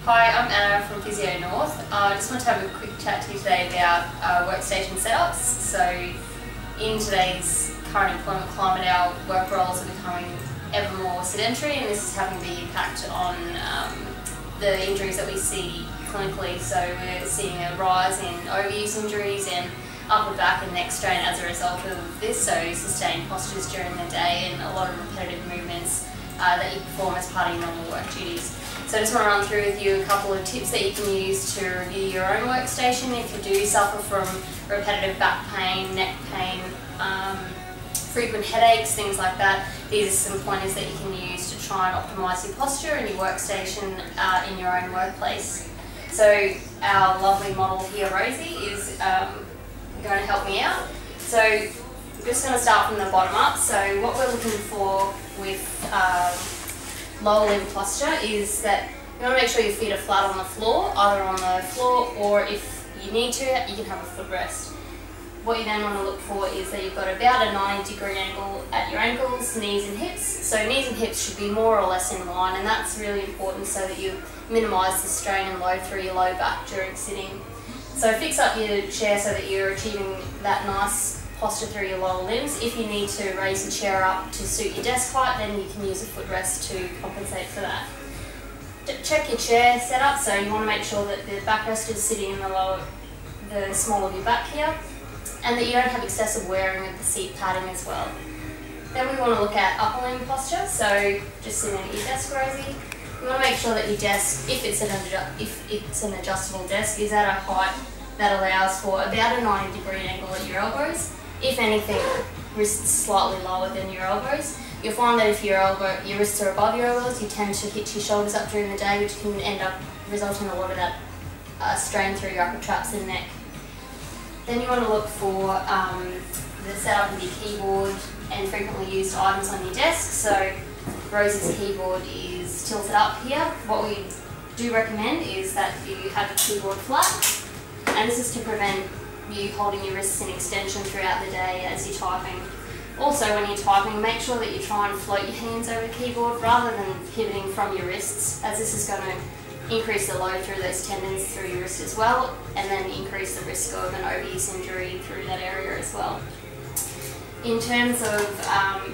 Hi, I'm Anna from Physionorth. I just want to have a quick chat to you today about workstation setups. So in today's current employment climate, our work roles are becoming ever more sedentary, and this is having the impact on the injuries that we see clinically. So we're seeing a rise in overuse injuries and upper back and neck strain as a result of this, so sustained postures during the day and a lot of repetitive movements that you perform as part of your normal work duties. So I just want to run through with you a couple of tips that you can use to review your own workstation if you do suffer from repetitive back pain, neck pain, frequent headaches, things like that. These are some pointers that you can use to try and optimise your posture and your workstation in your own workplace. So our lovely model here, Rosie, is going to help me out. So I'm just going to start from the bottom up. So what we're looking for with lower limb posture is that you want to make sure your feet are flat on the floor, either on the floor or if you need to, you can have a footrest. What you then want to look for is that you've got about a 90-degree angle at your ankles, knees and hips. So knees and hips should be more or less in line, and that's really important so that you minimise the strain and load through your low back during sitting. So fix up your chair so that you're achieving that nice posture through your lower limbs. If you need to raise the chair up to suit your desk height, then you can use a footrest to compensate for that. Check your chair setup, so you want to make sure that the backrest is sitting in the small of your back here, and that you don't have excessive wearing of the seat padding as well. Then we want to look at upper limb posture, so just sitting at your desk, Rosie. You want to make sure that your desk, if it's an adjustable desk, is at a height that allows for about a 90-degree angle at your elbows. If anything, wrists slightly lower than your elbows. You'll find that if your wrists are above your elbows, you tend to hit your shoulders up during the day, which can end up resulting in a lot of that strain through your upper traps and neck. Then you want to look for the setup of your keyboard and frequently used items on your desk. So Rosie's keyboard is tilted up here. What we do recommend is that you have your keyboard flat, and this is to prevent you holding your wrists in extension throughout the day as you're typing. Also, when you're typing, make sure that you try and float your hands over the keyboard rather than pivoting from your wrists, as this is going to increase the load through those tendons through your wrist as well, and then increase the risk of an overuse injury through that area as well. In terms of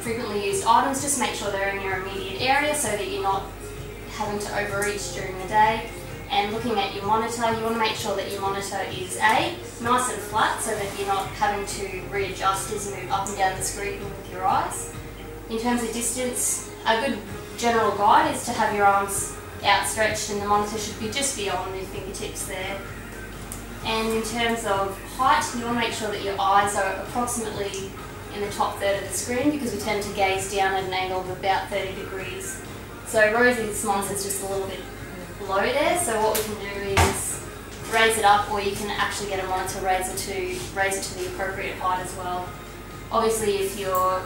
frequently used items, just make sure they're in your immediate area so that you're not having to overreach during the day. And looking at your monitor, you want to make sure that your monitor is nice and flat so that you're not having to readjust as you move up and down the screen with your eyes. In terms of distance, a good general guide is to have your arms outstretched, and the monitor should be just beyond your fingertips there. And in terms of height, you want to make sure that your eyes are approximately in the top third of the screen, because we tend to gaze down at an angle of about 30 degrees. So Rosie's monitor is just a little bit low there, so what we can do is raise it up, or you can actually get a monitor raiser to raise it to the appropriate height as well. Obviously, if you're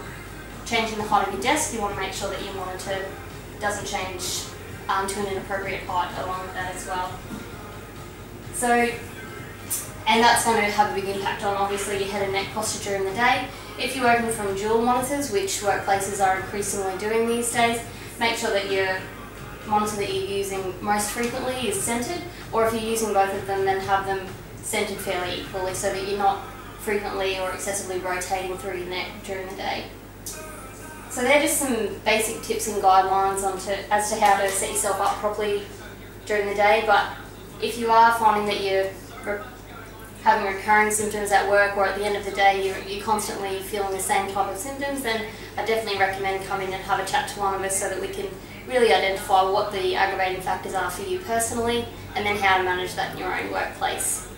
changing the height of your desk, you want to make sure that your monitor doesn't change to an inappropriate height along with that as well. So, and that's going to have a big impact on obviously your head and neck posture during the day. If you're working from dual monitors, which workplaces are increasingly doing these days, make sure that your monitor that you're using most frequently is centered, or if you're using both of them, then have them centered fairly equally so that you're not frequently or excessively rotating through your neck during the day. So they're just some basic tips and guidelines as to how to set yourself up properly during the day, but if you are finding that you're having recurring symptoms at work, or at the end of the day you're constantly feeling the same type of symptoms, then I definitely recommend coming and have a chat to one of us so that we can really identify what the aggravating factors are for you personally, and then how to manage that in your own workplace.